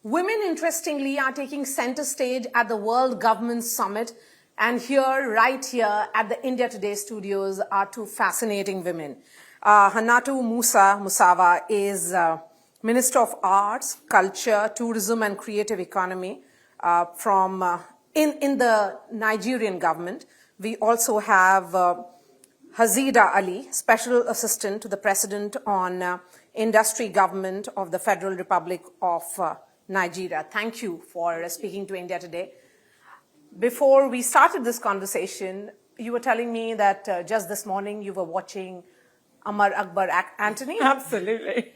Women, interestingly, are taking center stage at the World Government Summit. And here, right here at the India Today studios are two fascinating women. Hannatu Musawa is Minister of Arts, Culture, Tourism and Creative Economy in the Nigerian government. We also have Hazida Ali, Special Assistant to the President on Industry Government of the Federal Republic of Nigeria. Thank you for speaking to India Today. Before we started this conversation, you were telling me that just this morning you were watching Amar Akbar Anthony. Absolutely.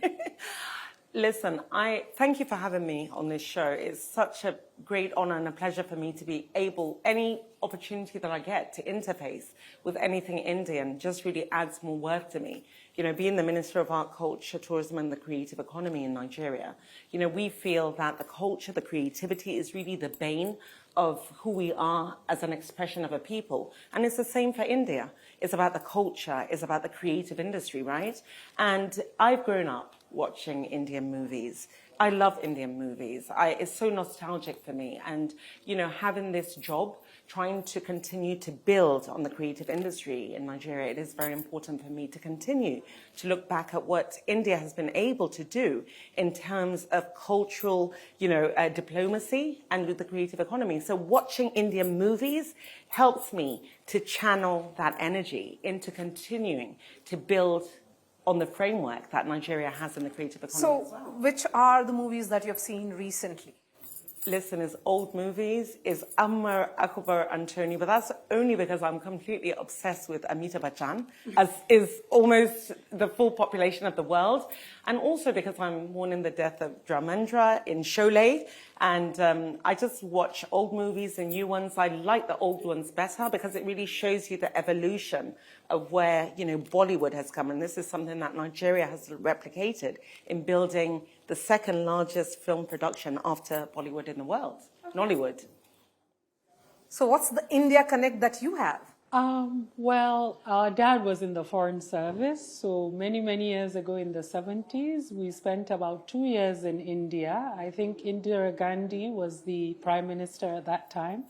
Listen, thank you for having me on this show. It's such a great honor and a pleasure for me to be able, any opportunity that I get to interface with anything Indian just really adds more worth to me. You know, being the Minister of Art, Culture, Tourism and the Creative Economy in Nigeria, you know, we feel that the culture, the creativity is really the bane of who we are as an expression of a people. And it's the same for India. It's about the culture, it's about the creative industry, right? And I've grown up watching Indian movies. I love Indian movies. It's so nostalgic for me. And, you know, having this job, trying to continue to build on the creative industry in Nigeria, it is very important for me to continue to look back at what India has been able to do in terms of cultural, you know, diplomacy and with the creative economy. So watching Indian movies helps me to channel that energy into continuing to build on the framework that Nigeria has in the creative economy as well. Which are the movies that you've seen recently? Listen, is old movies, is Amar Akbar Anthony, but that's only because I'm completely obsessed with Amitabh Bachchan, as is almost the full population of the world, and also because I'm mourning the death of Dharmendra in Sholay, and I just watch old movies and new ones. I like the old ones better because it really shows you the evolution of where, you know, Bollywood has come, and this is something that Nigeria has replicated in building the second largest film production after Bollywood in the world, Nollywood. So what's the India connect that you have? Well, our dad was in the Foreign Service, so many years ago in the 70s, we spent about 2 years in India. I think Indira Gandhi was the Prime Minister at that time.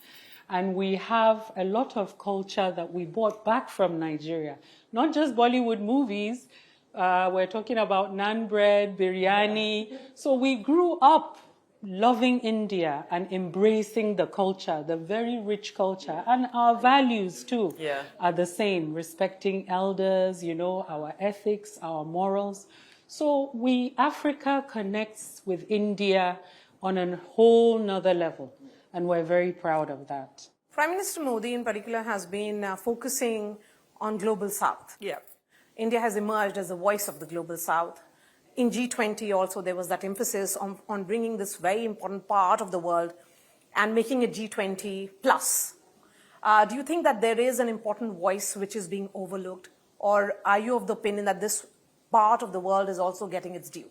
And we have a lot of culture that we brought back from Nigeria. Not just Bollywood movies, we're talking about naan bread, biryani. So we grew up loving India and embracing the culture, the very rich culture. And our values too are the same, respecting elders, you know, our ethics, our morals. So Africa connects with India on a whole nother level. And we're very proud of that. Prime Minister Modi in particular has been focusing on Global South. Yeah. India has emerged as the voice of the Global South. In G20 also there was that emphasis on bringing this very important part of the world and making it G20 plus. Do you think that there is an important voice which is being overlooked, or are you of the opinion that this part of the world is also getting its due?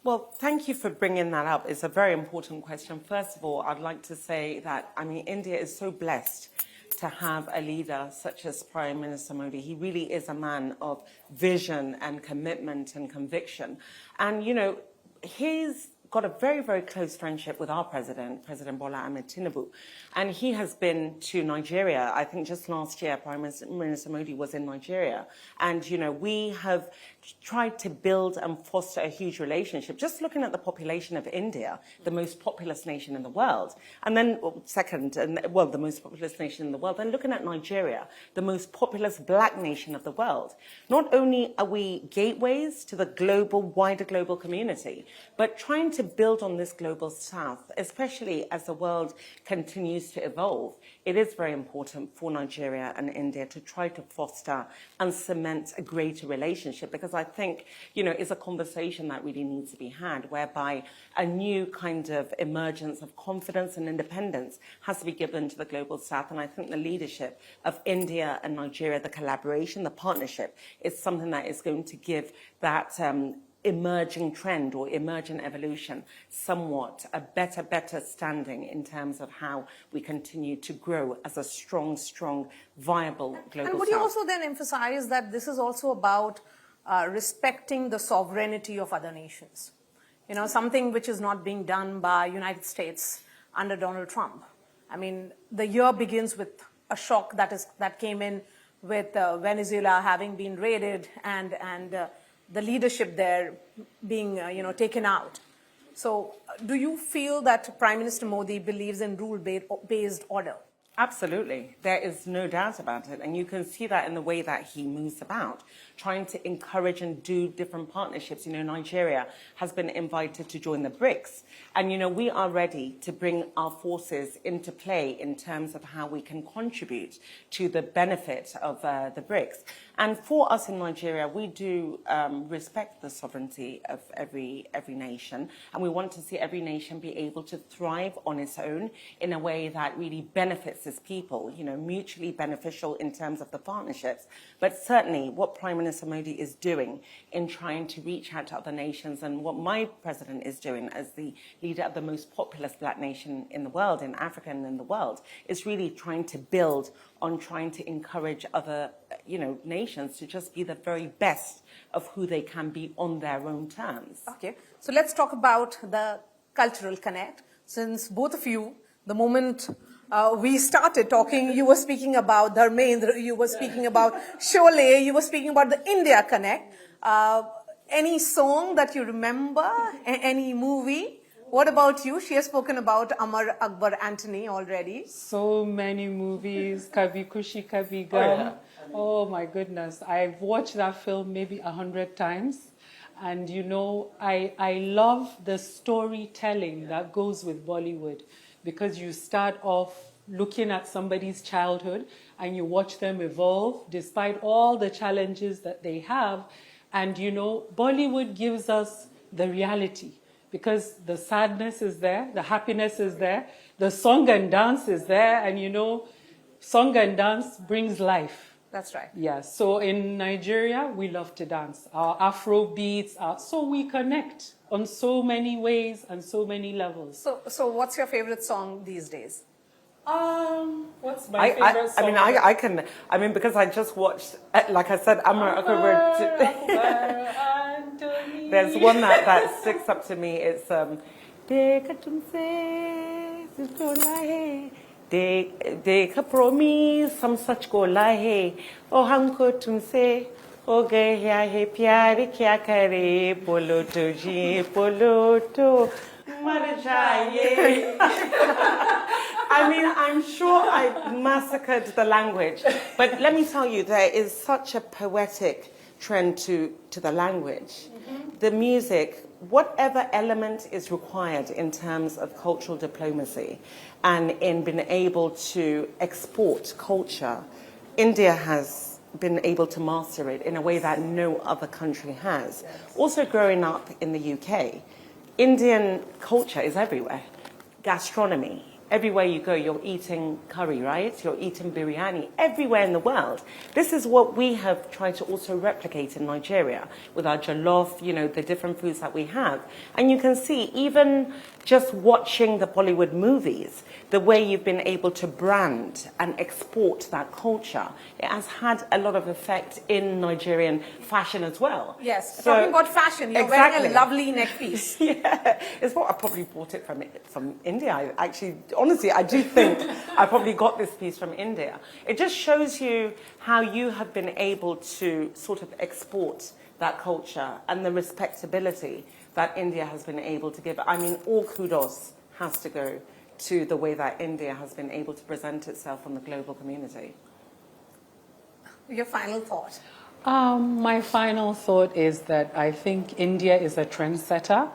Well, thank you for bringing that up. It's a very important question. First of all, I'd like to say that, I mean, India is so blessed to have a leader such as Prime Minister Modi. He really is a man of vision and commitment and conviction. And, you know, he's got a very close friendship with our president, President Bola Ahmed Tinubu. And he has been to Nigeria. I think just last year, Prime Minister Modi was in Nigeria. And, you know, we have tried to build and foster a huge relationship. Just looking at the population of India, the most populous nation in the world, and then the most populous nation in the world, and looking at Nigeria, the most populous black nation of the world. Not only are we gateways to the wider global community, but trying to build on this global south, especially as the world continues to evolve. It is very important for Nigeria and India to try to foster and cement a greater relationship, because I think, you know, it's a conversation that really needs to be had, whereby a new kind of emergence of confidence and independence has to be given to the global south. And I think the leadership of India and Nigeria, the collaboration, the partnership, is something that is going to give that emerging trend or emergent evolution somewhat a better standing in terms of how we continue to grow as a strong, viable global And would south. you also then emphasize that this is also about respecting the sovereignty of other nations? something which is not being done by United States under Donald Trump. I mean, the year begins with a shock that came in with Venezuela having been raided and the leadership there being taken out. So do you feel that Prime Minister Modi believes in rule-based order? Absolutely. There is no doubt about it. And you can see that in the way that he moves about, trying to encourage and do different partnerships. Nigeria has been invited to join the BRICS. And, we are ready to bring our forces into play in terms of how we can contribute to the benefit of the BRICS. And for us in Nigeria, we do respect the sovereignty of every nation. And we want to see every nation be able to thrive on its own in a way that really benefits its people, mutually beneficial in terms of the partnerships. But certainly what Prime Minister Modi is doing in trying to reach out to other nations, and what my president is doing as the leader of the most populous black nation in the world, in Africa and in the world, is really trying to build on trying to encourage other, nations to just be the very best of who they can be on their own terms. Okay, so let's talk about the cultural connect. Since both of you, the moment we started talking, you were speaking about Dharmendra, you were speaking about Sholay, you were speaking about the India Connect. Any song that you remember? Any movie? What about you? She has spoken about Amar Akbar Antony already. So many movies, Kabhi Khushi Kabhi Gham. Oh my goodness, I've watched that film maybe 100 times. And I love the storytelling that goes with Bollywood, because you start off looking at somebody's childhood and you watch them evolve despite all the challenges that they have. And Bollywood gives us the reality, because the sadness is there, the happiness is there, the song and dance is there, and song and dance brings life. That's right. Yeah, so in Nigeria, we love to dance. Our Afro beats, so we connect on so many ways and so many levels. So what's your favorite song these days? What's my favorite song? I mean, because I just watched, like I said, Amar Akbar. There's one that sticks up to me. It's Dekha tumse ko lahe, dekha promise hum sach ko lahe, oh humko tumse ho gaya hai pyar kya kare, bolo to ji bolo to mar jaye. I mean, I'm sure I massacred the language, but let me tell you, there is such a poetic trend to the language. The music, whatever element is required in terms of cultural diplomacy and in being able to export culture, India has been able to master it in a way that no other country has. Also growing up in the UK, Indian culture is everywhere. Gastronomy. Everywhere you go, you're eating curry, right? You're eating biryani everywhere in the world. This is what we have tried to also replicate in Nigeria with our jollof, the different foods that we have. And you can see, even just watching the Bollywood movies, the way you've been able to brand and export that culture, it has had a lot of effect in Nigerian fashion as well. Yes, so, talking about fashion, you're wearing a lovely neck piece. Yeah, it's what I probably bought it from India. Honestly, I do think I probably got this piece from India. It just shows you how you have been able to sort of export that culture and the respectability that India has been able to give. I mean, all kudos has to go to the way that India has been able to present itself on the global community. Your final thought? My final thought is that I think India is a trendsetter.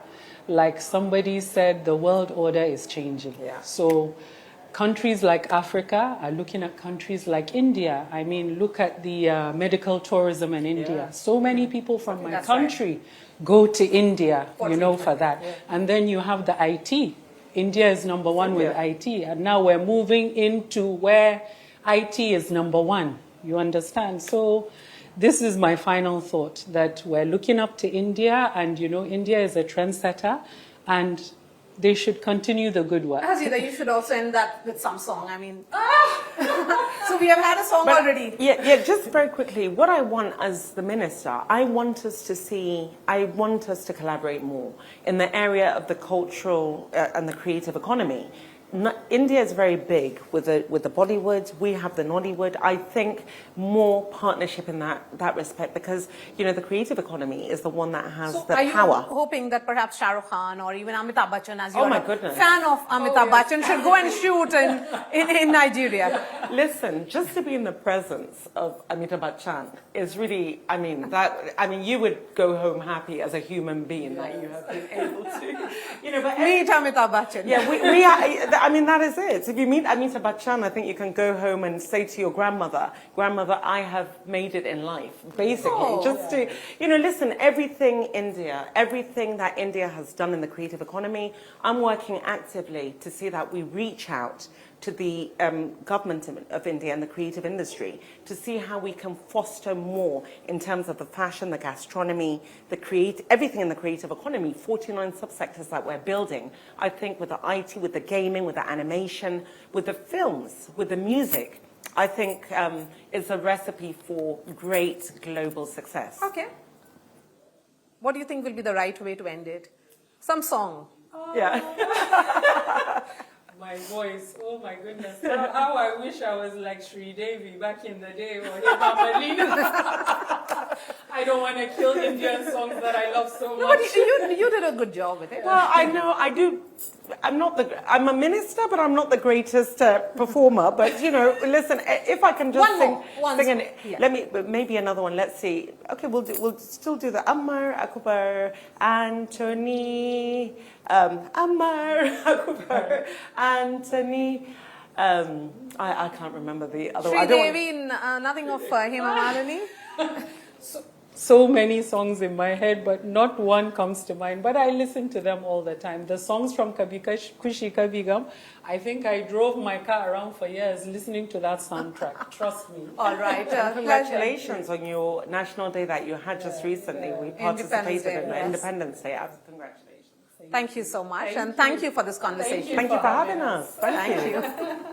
Like somebody said, the world order is changing. Yeah. So countries like Africa are looking at countries like India. I mean, look at the medical tourism in India. Yeah. So many people from my That's country go to India, Fortunately. for that. Yeah. And then you have the IT. India is number one with IT. And now we're moving into where IT is number one. You understand? So this is my final thought, that we're looking up to India, and India is a trendsetter, and they should continue the good work. Hazida, you should also end that with some song. I mean, So we have had a song already. Yeah, just very quickly, what I want as the minister, I want us to collaborate more in the area of the cultural and the creative economy. India is very big with the Bollywood. We have the Nollywood. I think more partnership in that respect, because the creative economy is the one that has the power. Are you hoping that perhaps Shah Rukh Khan or even Amitabh Bachchan, as you're my a goodness. fan of Amitabh Bachchan, should go and shoot in Nigeria? Listen, just to be in the presence of Amitabh Bachchan is really, you would go home happy as a human being that you have been able to, but meet Amitabh Bachchan. Yeah, that is it. If you meet Amitabh Bachchan, I think you can go home and say to your grandmother, I have made it in life, basically. Listen, everything that India has done in the creative economy, I'm working actively to see that we reach out to the government of India and the creative industry to see how we can foster more in terms of the fashion, the gastronomy, everything in the creative economy, 49 subsectors that we're building. I think with the IT, with the gaming, with the animation, with the films, with the music, I think it's a recipe for great global success. Okay. What do you think will be the right way to end it? Some song. Yeah. My voice, oh my goodness. How I wish I was like Sri Devi back in the day, or Malina. I don't want to kill Indian songs that I love so much. No, but you did a good job with it. Well, I know, I do. I'm a minister, but I'm not the greatest performer. But, listen, if I can just maybe another one. Let's see. Okay, we'll still do the Ammar, Akbar, Anthony, Ammar, Akbar, Anthony. I can't remember the other one. Sri Devi, nothing of Hema Malini? So many songs in my head, but not one comes to mind. But I listen to them all the time. The songs from Kabhi Khushi Kabhi Gum, I think I drove my car around for years listening to that soundtrack. Trust me. All right. Congratulations on your National Day that you had just recently. We participated in the Independence Day. Congratulations. Thank you so much. And thank you for this conversation. Thank you for having us. Thank you.